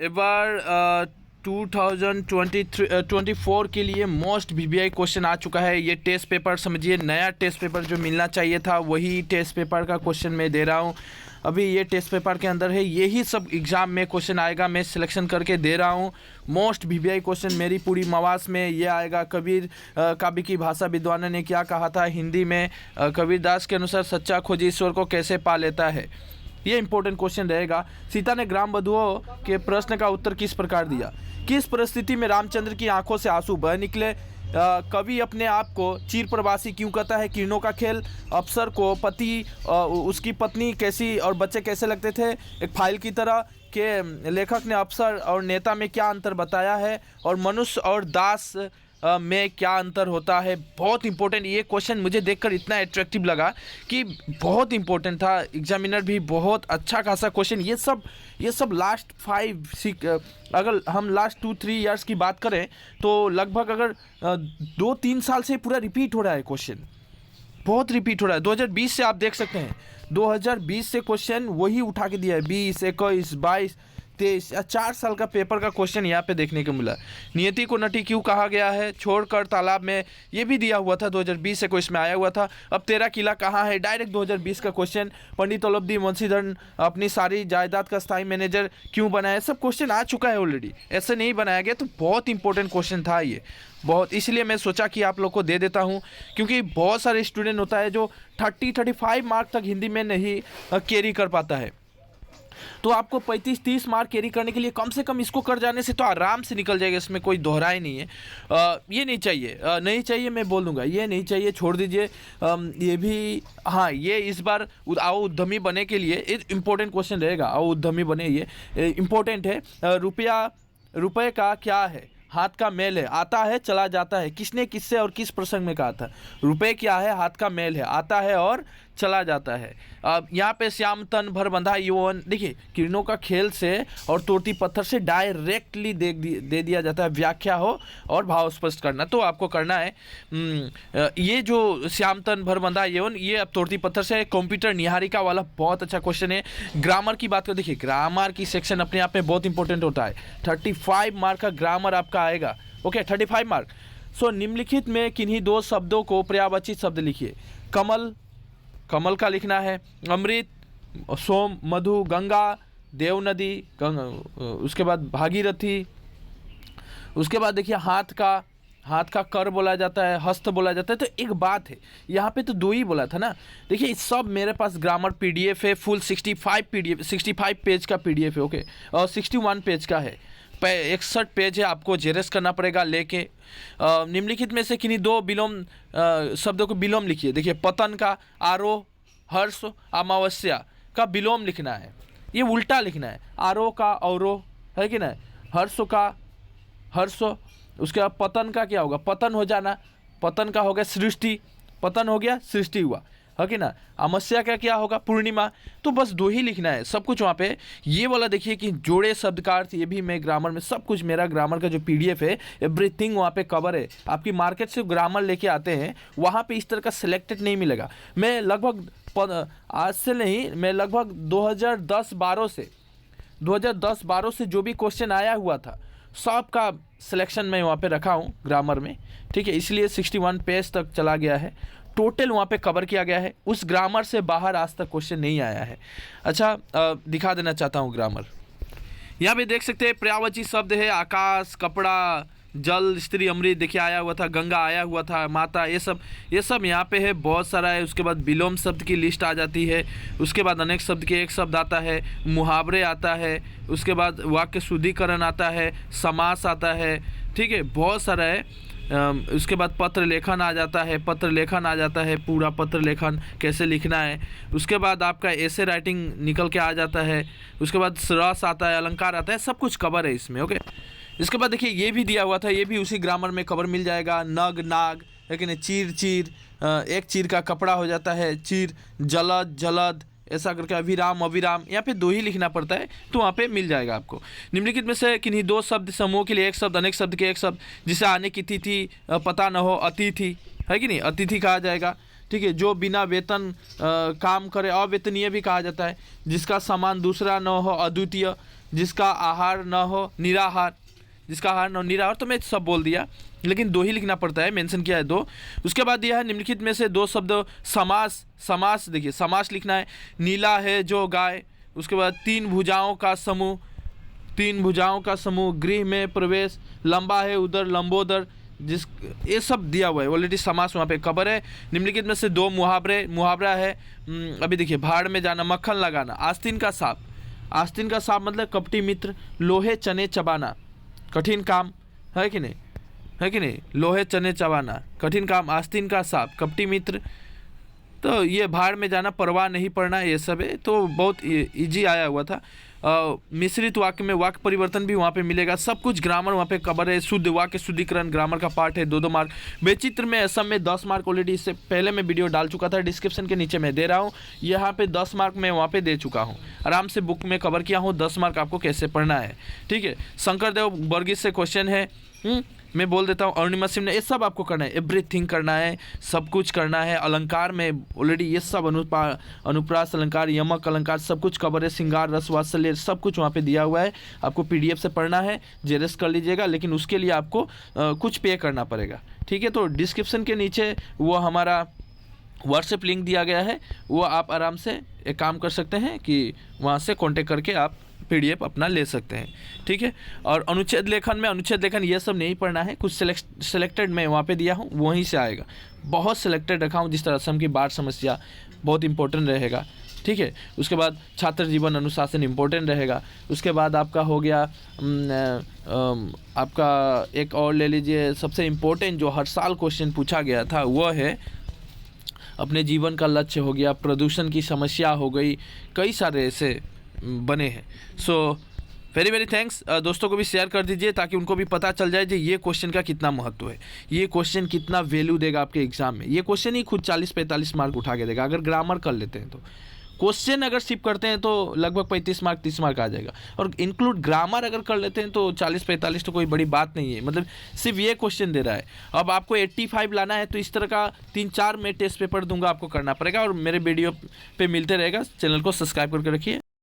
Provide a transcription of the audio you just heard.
এবার 2024 के लिए मोस्ट वीवीआई क्वेश्चन आ चुका है। ये टेस्ट पेपर समझिए, नया टेस्ट पेपर जो मिलना चाहिए था वही टेस्ट पेपर का क्वेश्चन मैं दे रहा हूँ। अभी ये टेस्ट पेपर के अंदर है, यही सब एग्ज़ाम में क्वेश्चन आएगा, मैं सिलेक्शन करके दे रहा हूँ। मोस्ट वीवीआई क्वेश्चन मेरी पूरी मवास में ये आएगा। कबीर काव्य की भाषा विद्वान ने क्या कहा था हिंदी में? कबीरदास के अनुसार सच्चा खोजी ईश्वर को कैसे पा लेता है? ये इंपॉर्टेंट क्वेश्चन रहेगा। सीता ने ग्राम बधुओं के प्रश्न का उत्तर किस प्रकार दिया? किस परिस्थिति में रामचंद्र की आंखों से आंसू बह निकले? कवि अपने आप को चीर प्रवासी क्यों कहता है? किरणों का खेल। अफसर को पति उसकी पत्नी कैसी और बच्चे कैसे लगते थे? एक फाइल की तरह। के लेखक ने अफसर और नेता में क्या अंतर बताया है? और मनुष्य और दास में क्या अंतर होता है? बहुत इंपॉर्टेंट ये क्वेश्चन मुझे देखकर इतना अट्रैक्टिव लगा कि बहुत इंपॉर्टेंट था। एग्जामिनर भी बहुत अच्छा खासा क्वेश्चन, ये सब लास्ट 5-6 अगर हम लास्ट 2-3 ईयर्स की बात करें तो लगभग अगर 2-3 साल से पूरा रिपीट हो रहा है क्वेश्चन, बहुत रिपीट हो रहा है। 2020 से आप देख सकते हैं, 2020 से क्वेश्चन वही उठा के दिया है। 20, 21, 22, 23 या 4 साल का पेपर का क्वेश्चन यहाँ पे देखने को मिला। नियति को नटी क्यों कहा गया है? छोड़कर तालाब में, ये भी दिया हुआ था 2020 से क्वेश्चन में आया हुआ था। अब तेरा किला कहाँ है? डायरेक्ट 2020 का क्वेश्चन। पंडित औलब्दी मुंशीधर अपनी सारी जायदाद का स्थायी मैनेजर क्यों बनाया? सब क्वेश्चन आ चुका है ऑलरेडी, ऐसे नहीं बनाया गया। तो बहुत इंपॉर्टेंट क्वेश्चन था ये, बहुत, इसलिए मैं सोचा कि आप लोग को दे देता हूँ, क्योंकि बहुत सारे स्टूडेंट होता है जो 30-35 मार्क तक हिंदी में नहीं कैरी कर पाता है। तो आपको 35-30 मार्क कैरी करने के लिए कम से कम इसको कर जाने से तो आराम से निकल जाएगा, इसमें कोई दोहराई नहीं है। ये नहीं चाहिए, नहीं चाहिए मैं बोल दूंगा, ये नहीं चाहिए, छोड़ दीजिए। ये भी, हाँ, ये इस बार आओ उद्यमी बने के लिए इम्पोर्टेंट क्वेश्चन रहेगा। आओ उद्यमी बने, ये इम्पोर्टेंट है। रुपये का क्या है? हाथ का मेल है, आता है चला जाता है। किसने किससे और किस प्रसंग में कहा था? रुपये क्या है? हाथ का मेल है, आता है और चला जाता है। अब यहाँ पे श्याम तन भर बंधा यौवन, देखिए किरणों का खेल से और तोड़ती पत्थर से डायरेक्टली दे दिया जाता है। व्याख्या हो और भाव स्पष्ट करना, तो आपको करना है। ये जो श्याम तन भर बंधा यौवन, ये अब तोड़ती पत्थर से। कंप्यूटर निहारिका वाला बहुत अच्छा क्वेश्चन है। ग्रामर की बात करो, देखिए ग्रामर की सेक्शन अपने आप में बहुत इंपॉर्टेंट होता है। 35 मार्क का ग्रामर आपका आएगा। Okay, 35 mark. सो निम्नलिखित में किन्हीं दो शब्दों को पर्यायवाची शब्द लिखिए। कमल, कमल का लिखना है। अमृत, सोम, मधु, गंगा, देव नदी, उसके बाद भागीरथी। उसके बाद देखिए हाथ का कर बोला जाता है, हस्त बोला जाता है। तो एक बात है, यहाँ पे तो 2 ही बोला था ना। देखिए सब मेरे पास ग्रामर पीडीएफ है, फुल 65 पेज का पीडीएफ है। ओके, और 61 पेज का है, 61 पेज है, आपको जेरस करना पड़ेगा लेके। निम्नलिखित में से किन्हीं 2 विलोम शब्दों को विलोम लिखिए। देखिए पतन का आरोह, हर्ष, अमावस्या का विलोम लिखना है, ये उल्टा लिखना है। आरोह का अवरोह है कि नहीं, हर्ष का हर्ष। उसके बाद पतन का क्या होगा? पतन हो जाना, पतन का हो गया सृष्टि, पतन हो गया सृष्टि हुआ, है कि ना। अमावस्या का क्या होगा? पूर्णिमा। तो बस 2 ही लिखना है, सब कुछ वहाँ पे। ये वाला देखिए कि जोड़े शब्द का अर्थ, ये भी मैं ग्रामर में सब कुछ, मेरा ग्रामर का जो पीडीएफ है एवरीथिंग वहाँ पे कवर है। आपकी मार्केट से ग्रामर लेके आते हैं, वहाँ पे इस तरह का सिलेक्टेड नहीं मिलेगा। मैं लगभग आज से नहीं, मैं लगभग 2010-12 से जो भी क्वेश्चन आया हुआ था सब का सिलेक्शन मैं वहाँ पे रखा हूँ ग्रामर में, ठीक है। इसलिए 61 पेज तक चला गया है, टोटल वहाँ पे कवर किया गया है। उस ग्रामर से बाहर आज तक क्वेश्चन नहीं आया है। अच्छा, दिखा देना चाहता हूँ ग्रामर। यहाँ पे देख सकते हैं पर्यायवाची शब्द है आकाश, कपड़ा, जल, स्त्री, अमृत देखिए आया हुआ था, गंगा आया हुआ था, माता, ये सब यहाँ पे है, बहुत सारा है। उसके बाद विलोम शब्द की लिस्ट आ जाती है। उसके बाद अनेक शब्द के एक शब्द आता है, मुहावरे आता है। उसके बाद वाक्य शुद्धिकरण आता है, समास आता है, ठीक है, बहुत सारा है। उसके बाद पत्र लेखन आ जाता है, पूरा पत्र लेखन कैसे लिखना है। उसके बाद आपका ऐसे राइटिंग निकल के आ जाता है। उसके बाद रस आता है, अलंकार आता है, सब कुछ कवर है इसमें। ओके, इसके बाद देखिए ये भी दिया हुआ था, ये भी उसी ग्रामर में कवर मिल जाएगा। नग, नाग, लेकिन चीर, एक चीर का कपड़ा हो जाता है चीर, जलद, ऐसा करके अभिराम, यहाँ पे 2 ही लिखना पड़ता है, तो वहाँ पे मिल जाएगा आपको। निम्नलिखित में से किन्हीं 2 शब्द समूह के लिए एक शब्द, अनेक शब्द के एक शब्द, जिसे आने की तिथि पता न हो, अतिथि है कि नहीं, अतिथि कहा जाएगा, ठीक है। जो बिना वेतन काम करे, अवेतनीय भी कहा जाता है। जिसका सामान दूसरा न हो, अद्वितीय। जिसका आहार न हो निराहार, जिसका आहार न हो निराहार, तो मैं सब बोल दिया, लेकिन 2 ही लिखना पड़ता है, मेंशन किया है 2। उसके बाद दिया है निम्नलिखित में से 2 शब्द समास, समास देखिए समास लिखना है, नीला है जो गाय, उसके बाद 3 भुजाओं का समूह, 3 भुजाओं का समूह, गृह में प्रवेश, लंबा है उदर लंबोदर, जिस ये सब दिया हुआ है ऑलरेडी, समास वहाँ पे कवर है। निम्नलिखित में से 2 मुहावरे, मुहावरा है अभी देखिए, भाड़ में जाना, मक्खन लगाना, आस्तीन का सांप, आस्तीन का सांप मतलब कपटी मित्र, लोहे चने चबाना, कठिन काम है कि नहीं, है कि नहीं, लोहे चने चबाना कठिन काम, आस्तीन का सांप, कपटी मित्र, तो ये भाड़ में जाना, परवाह नहीं पड़ना, ये सब है, तो बहुत इजी आया हुआ था। मिश्रित वाक्य में वाक्य परिवर्तन भी वहाँ पे मिलेगा, सब कुछ ग्रामर वहाँ पे कवर है, शुद्ध वाक्य शुद्धिकरण ग्रामर का पार्ट है, 2-2 मार्क। बेचित्र में असम में 10 मार्क ऑलरेडी इससे पहले मैं वीडियो डाल चुका था, डिस्क्रिप्शन के नीचे मैं दे रहा हूँ, यहाँ पे 10 मार्क मैं वहाँ पे दे चुका हूँ, आराम से बुक में कवर किया हूँ, 10 मार्क आपको कैसे पढ़ना है, ठीक है। शंकरदेव वर्गीस से क्वेश्चन है, मैं बोल देता हूँ, अरुणिमा सिंह ने, ये सब आपको करना है, एवरीथिंग करना है, सब कुछ करना है। अलंकार में ऑलरेडी ये सब अनुप्रास अलंकार, यमक अलंकार सब कुछ कवर है, श्रृंगार रस वात्सल्य सब कुछ वहाँ पे दिया हुआ है, आपको PDF से पढ़ना है, जेरस कर लीजिएगा, लेकिन उसके लिए आपको कुछ पे करना पड़ेगा, ठीक है। तो डिस्क्रिप्शन के नीचे वो हमारा व्हाट्सएप लिंक दिया गया है, वो आप आराम से एक काम कर सकते हैं कि वहाँ से कॉन्टेक्ट करके आप PDF अपना ले सकते हैं, ठीक है। और अनुच्छेद लेखन में, अनुच्छेद लेखन ये सब नहीं पढ़ना है, कुछ सेलेक्टेड मैं वहाँ पे दिया हूँ, वहीं से आएगा, बहुत सेलेक्टेड रखा हूँ, जिस तरह असम की बाढ़ समस्या बहुत इंपॉर्टेंट रहेगा, ठीक है। उसके बाद छात्र जीवन अनुशासन इंपॉर्टेंट रहेगा। उसके बाद आपका हो गया आपका एक और ले लीजिए, सबसे इम्पोर्टेंट जो हर साल क्वेश्चन पूछा गया था वो है अपने जीवन का लक्ष्य हो गया, प्रदूषण की समस्या हो गई, कई सारे ऐसे बने हैं। So very thanks. दोस्तों को भी शेयर कर दीजिए ताकि उनको भी पता चल जाए कि ये क्वेश्चन का कितना महत्व है, ये क्वेश्चन कितना वैल्यू देगा आपके एग्जाम में। ये क्वेश्चन ही खुद 40-45 मार्क उठा के देगा अगर ग्रामर कर लेते हैं तो। क्वेश्चन अगर सिप करते हैं तो लगभग 35 मार्क 30 मार्क आ जाएगा, और इंक्लूड ग्रामर अगर कर लेते हैं तो 40-45 तो कोई बड़ी बात नहीं है, मतलब सिर्फ ये क्वेश्चन दे रहा है। अब आपको 85 लाना है तो इस तरह का 3-4 मैं टेस्ट पेपर दूंगा, आपको करना पड़ेगा, और मेरे वीडियो पे मिलते रहेगा। चैनल को सब्सक्राइब करके रखिए।